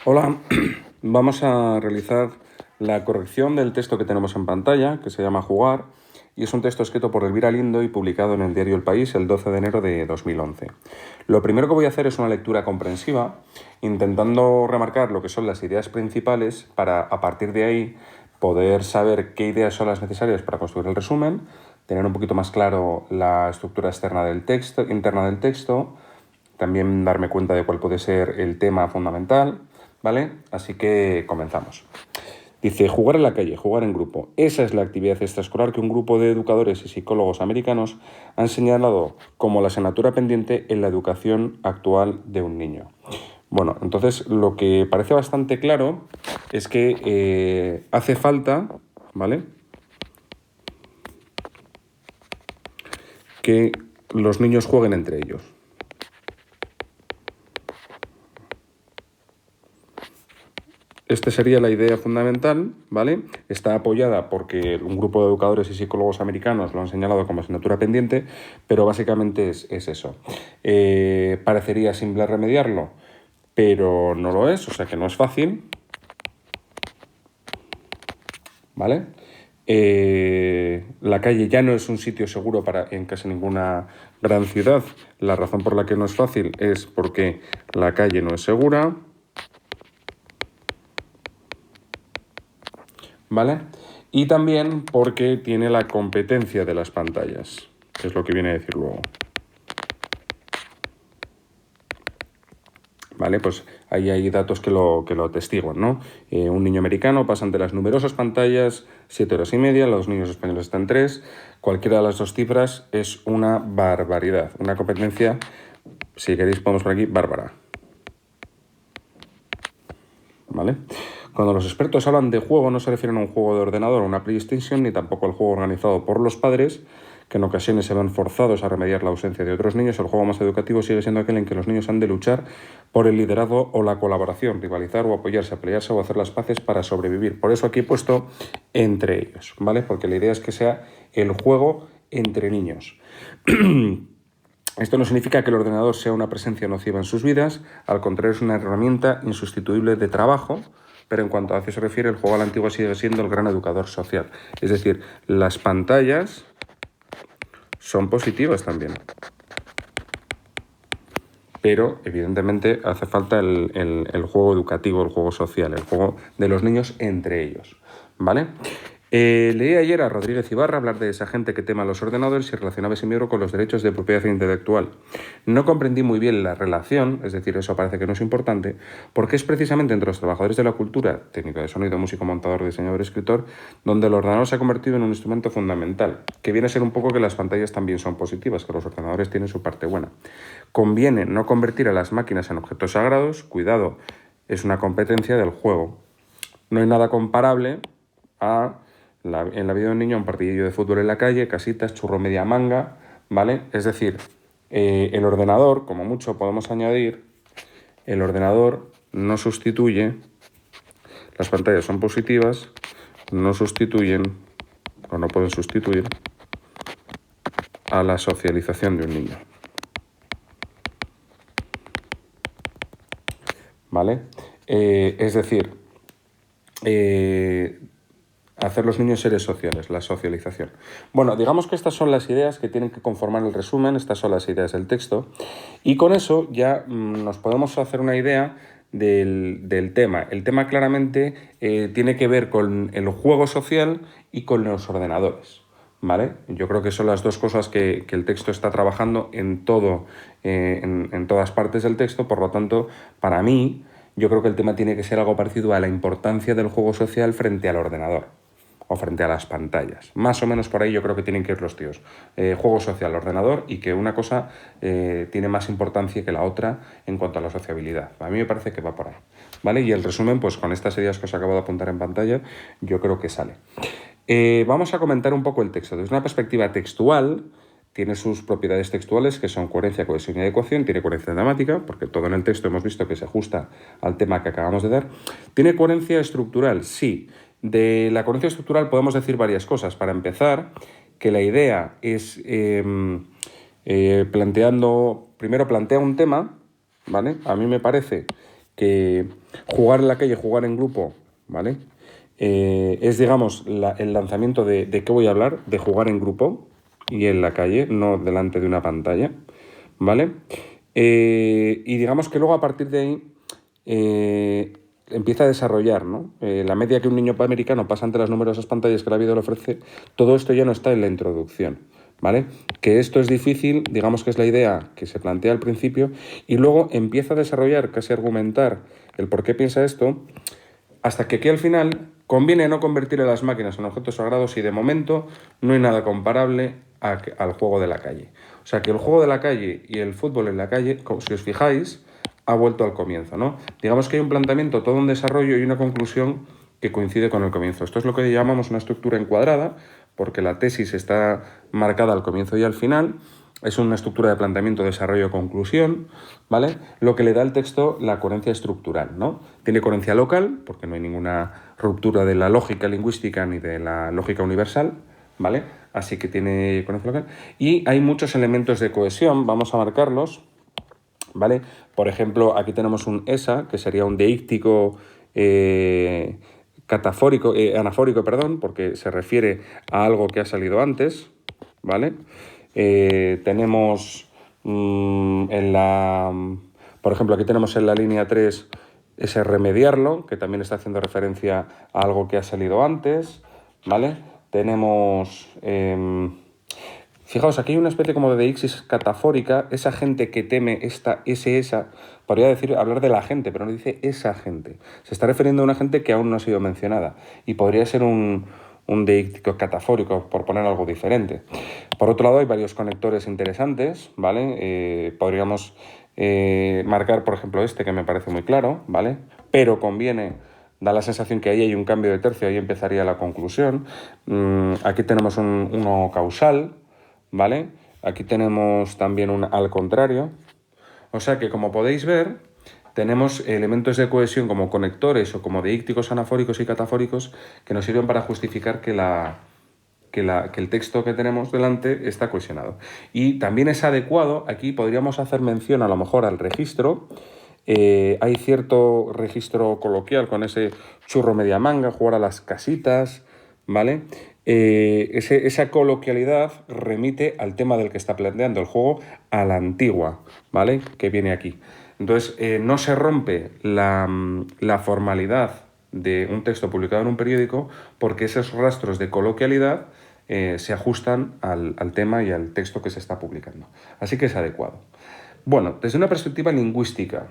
Hola, vamos a realizar la corrección del texto que tenemos en pantalla, que se llama Jugar, y es un texto escrito por Elvira Lindo y publicado en el diario El País el 12 de enero de 2011. Lo primero que voy a hacer es una lectura comprensiva, intentando remarcar lo que son las ideas principales para, a partir de ahí, poder saber qué ideas son las necesarias para construir el resumen, tener un poquito más claro la estructura externa del texto, interna del texto, también darme cuenta de cuál puede ser el tema fundamental, ¿vale? Así que comenzamos. Dice, jugar en la calle, jugar en grupo. Esa es la actividad extraescolar que un grupo de educadores y psicólogos americanos han señalado como la asignatura pendiente en la educación actual de un niño. Bueno, entonces lo que parece bastante claro es que hace falta, ¿vale?, que los niños jueguen entre ellos. Esta sería la idea fundamental, ¿vale? Está apoyada porque un grupo de educadores y psicólogos americanos lo han señalado como asignatura pendiente, pero básicamente es eso. Parecería simple remediarlo, pero no lo es, o sea que no es fácil, ¿vale? La calle ya no es un sitio seguro para en casi ninguna gran ciudad. La razón por la que no es fácil es porque la calle no es segura, ¿vale? Y también porque tiene la competencia de las pantallas, que es lo que viene a decir luego. ¿Vale? Pues ahí hay datos que lo atestiguan, ¿no? Un niño americano pasa ante las numerosas pantallas 7 horas y media, los niños españoles están 3. Cualquiera de las dos cifras es una barbaridad, una competencia, si queréis ponemos por aquí, bárbara. ¿Vale? Cuando los expertos hablan de juego no se refieren a un juego de ordenador o una PlayStation, ni tampoco al juego organizado por los padres, que en ocasiones se ven forzados a remediar la ausencia de otros niños. El juego más educativo sigue siendo aquel en que los niños han de luchar por el liderazgo o la colaboración, rivalizar o apoyarse, pelearse o hacer las paces para sobrevivir. Por eso aquí he puesto entre ellos, ¿vale? Porque la idea es que sea el juego entre niños. Esto no significa que el ordenador sea una presencia nociva en sus vidas, al contrario es una herramienta insustituible de trabajo, pero en cuanto a qué se refiere, el juego a la antigua sigue siendo el gran educador social. Es decir, las pantallas son positivas también, pero evidentemente hace falta el juego educativo, el juego social, el juego de los niños entre ellos, ¿vale? Leí ayer a Rodríguez Ibarra hablar de esa gente que tema los ordenadores y relacionaba ese libro con los derechos de propiedad intelectual. No comprendí muy bien la relación, es decir, eso parece que no es importante, porque es precisamente entre los trabajadores de la cultura, técnico de sonido, músico, montador, diseñador, escritor, donde el ordenador se ha convertido en un instrumento fundamental, que viene a ser un poco que las pantallas también son positivas, que los ordenadores tienen su parte buena. Conviene no convertir a las máquinas en objetos sagrados, cuidado, es una competencia del juego. No hay nada comparable a en la vida de un niño un partidillo de fútbol en la calle, casitas, churro media manga, ¿vale? Es decir, el ordenador, como mucho podemos añadir, el ordenador no sustituye, las pantallas son positivas, no sustituyen o no pueden sustituir a la socialización de un niño, ¿vale? Es decir, hacer los niños seres sociales, la socialización. Bueno, digamos que estas son las ideas que tienen que conformar el resumen, estas son las ideas del texto, y con eso ya nos podemos hacer una idea del tema. El tema claramente tiene que ver con el juego social y con los ordenadores, ¿vale? Yo creo que son las dos cosas que el texto está trabajando en todo, en todas partes del texto, por lo tanto, para mí, yo creo que el tema tiene que ser algo parecido a la importancia del juego social frente al ordenador o frente a las pantallas. Más o menos por ahí yo creo que tienen que ir los tíos. Juego social, ordenador, y que una cosa tiene más importancia que la otra en cuanto a la sociabilidad. A mí me parece que va por ahí, ¿vale? Y el resumen, pues con estas ideas que os acabo de apuntar en pantalla, yo creo que sale. Vamos a comentar un poco el texto. Desde una perspectiva textual, tiene sus propiedades textuales, que son coherencia, cohesión y adecuación. Tiene coherencia dramática, porque todo en el texto hemos visto que se ajusta al tema que acabamos de dar. Tiene coherencia estructural, sí. De la coherencia estructural podemos decir varias cosas. Para empezar, que la idea es primero plantea un tema, ¿vale? A mí me parece que jugar en la calle, jugar en grupo, ¿vale? Es, digamos, el lanzamiento de qué voy a hablar, de jugar en grupo y en la calle, no delante de una pantalla, ¿vale? Y digamos que luego a partir de ahí empieza a desarrollar, ¿no? La media que un niño americano pasa ante las numerosas pantallas que la vida le ofrece, todo esto ya no está en la introducción, ¿vale? Que esto es difícil, digamos que es la idea que se plantea al principio, y luego empieza a desarrollar, casi a argumentar el por qué piensa esto, hasta que aquí al final conviene no convertir a las máquinas en objetos sagrados y de momento no hay nada comparable al juego de la calle. O sea que el juego de la calle y el fútbol en la calle, si os fijáis, ha vuelto al comienzo, ¿no? Digamos que hay un planteamiento, todo un desarrollo y una conclusión que coincide con el comienzo. Esto es lo que llamamos una estructura encuadrada, porque la tesis está marcada al comienzo y al final. Es una estructura de planteamiento, desarrollo, conclusión, ¿vale? Lo que le da al texto la coherencia estructural, ¿no? Tiene coherencia local, porque no hay ninguna ruptura de la lógica lingüística ni de la lógica universal, ¿vale? Así que tiene coherencia local. Y hay muchos elementos de cohesión, vamos a marcarlos, ¿vale? Por ejemplo, aquí tenemos un esa, que sería un deíctico anafórico, perdón, porque se refiere a algo que ha salido antes, ¿vale? Tenemos por ejemplo, aquí tenemos en la línea 3 ese remediarlo, que también está haciendo referencia a algo que ha salido antes, ¿vale? Tenemos... fijaos, aquí hay una especie como de deixis catafórica, esa gente que teme esa, podría hablar de la gente, pero no dice esa gente. Se está refiriendo a una gente que aún no ha sido mencionada y podría ser un deíctico catafórico, por poner algo diferente. Por otro lado, hay varios conectores interesantes, ¿vale? Podríamos marcar, por ejemplo, este, que me parece muy claro, ¿vale? Pero conviene, da la sensación que ahí hay un cambio de tercio, ahí empezaría la conclusión. Aquí tenemos uno causal, ¿vale? Aquí tenemos también un al contrario. O sea que, como podéis ver, tenemos elementos de cohesión como conectores o como deícticos anafóricos y catafóricos que nos sirven para justificar que el texto que tenemos delante está cohesionado. Y también es adecuado, aquí podríamos hacer mención a lo mejor al registro. Hay cierto registro coloquial con ese churro media manga, jugar a las casitas, ¿vale? Esa coloquialidad remite al tema del que está planteando el juego, a la antigua, ¿vale? Que viene aquí. Entonces, no se rompe la formalidad de un texto publicado en un periódico porque esos rastros de coloquialidad se ajustan al tema y al texto que se está publicando. Así que es adecuado. Bueno, desde una perspectiva lingüística,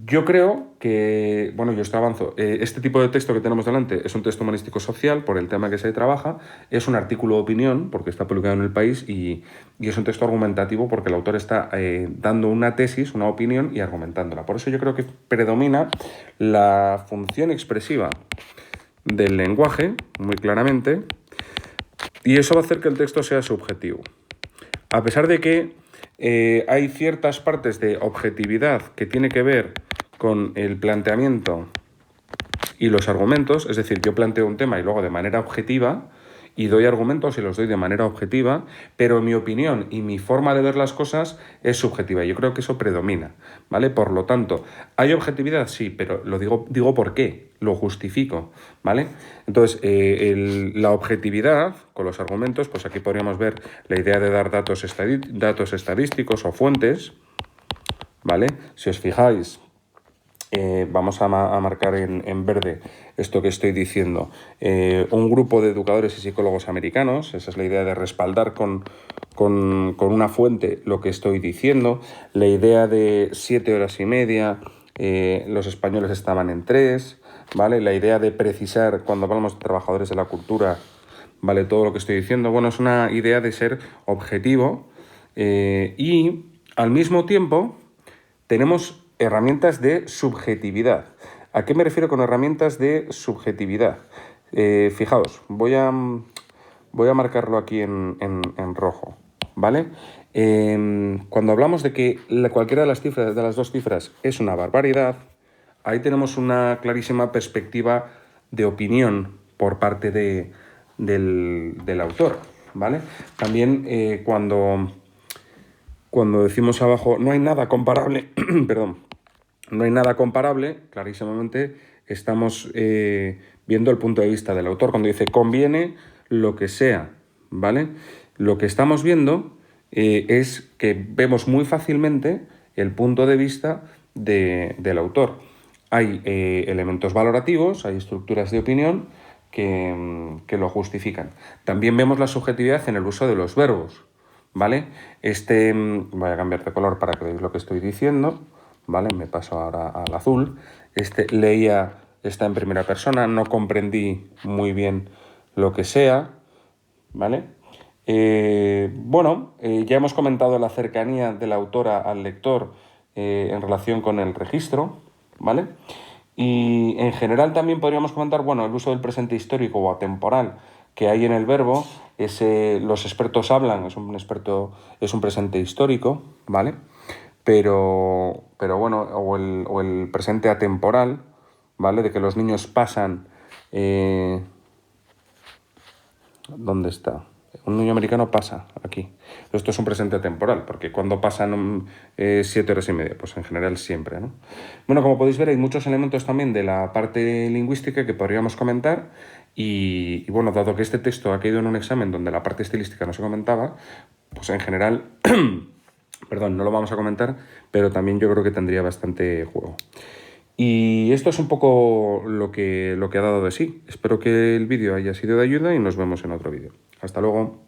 yo creo que, bueno, yo esto avanzo, este tipo de texto que tenemos delante es un texto humanístico social por el tema que se trabaja, es un artículo de opinión porque está publicado en El País y es un texto argumentativo porque el autor está dando una tesis, una opinión y argumentándola. Por eso yo creo que predomina la función expresiva del lenguaje, muy claramente, y eso va a hacer que el texto sea subjetivo. A pesar de que hay ciertas partes de objetividad que tiene que ver con el planteamiento y los argumentos, es decir, yo planteo un tema y luego de manera objetiva y doy argumentos y los doy de manera objetiva, pero mi opinión y mi forma de ver las cosas es subjetiva. Yo creo que eso predomina, ¿vale? Por lo tanto, ¿hay objetividad? Sí, pero lo digo por qué, lo justifico, ¿vale? Entonces, la objetividad con los argumentos, pues aquí podríamos ver la idea de dar datos estadísticos o fuentes, ¿vale? Si os fijáis, vamos a marcar en verde esto que estoy diciendo. Un grupo de educadores y psicólogos americanos, esa es la idea de respaldar con una fuente lo que estoy diciendo. La idea de 7 horas y media, los españoles estaban en 3, ¿vale? La idea de precisar cuando hablamos de trabajadores de la cultura, ¿vale? Todo lo que estoy diciendo, bueno, es una idea de ser objetivo y al mismo tiempo tenemos herramientas de subjetividad. ¿A qué me refiero con herramientas de subjetividad? Fijaos, voy a marcarlo aquí en rojo, ¿vale? Cuando hablamos de que cualquiera de las dos cifras es una barbaridad, ahí tenemos una clarísima perspectiva de opinión por parte del autor, ¿vale? También cuando decimos abajo, no hay nada comparable, perdón, no hay nada comparable, clarísimamente estamos viendo el punto de vista del autor cuando dice conviene lo que sea, ¿vale? Lo que estamos viendo es que vemos muy fácilmente el punto de vista del autor. Hay elementos valorativos, hay estructuras de opinión que lo justifican. También vemos la subjetividad en el uso de los verbos, ¿vale? Voy a cambiar de color para que veáis lo que estoy diciendo, ¿vale? Me paso ahora al azul. Leía está en primera persona, no comprendí muy bien lo que sea, ¿vale? Ya hemos comentado la cercanía de la autora al lector en relación con el registro, ¿vale? Y en general también podríamos comentar, bueno, el uso del presente histórico o atemporal que hay en el verbo, los expertos hablan, es un presente histórico, ¿vale? Pero bueno, o el presente atemporal, ¿vale? De que los niños pasan... ¿dónde está? Un niño americano pasa aquí. Esto es un presente temporal, porque cuando pasan 7 horas y media, pues en general siempre, ¿no? Bueno, como podéis ver, hay muchos elementos también de la parte lingüística que podríamos comentar y bueno, dado que este texto ha caído en un examen donde la parte estilística no se comentaba, pues en general, perdón, no lo vamos a comentar, pero también yo creo que tendría bastante juego. Y esto es un poco lo que ha dado de sí. Espero que el vídeo haya sido de ayuda y nos vemos en otro vídeo. Hasta luego.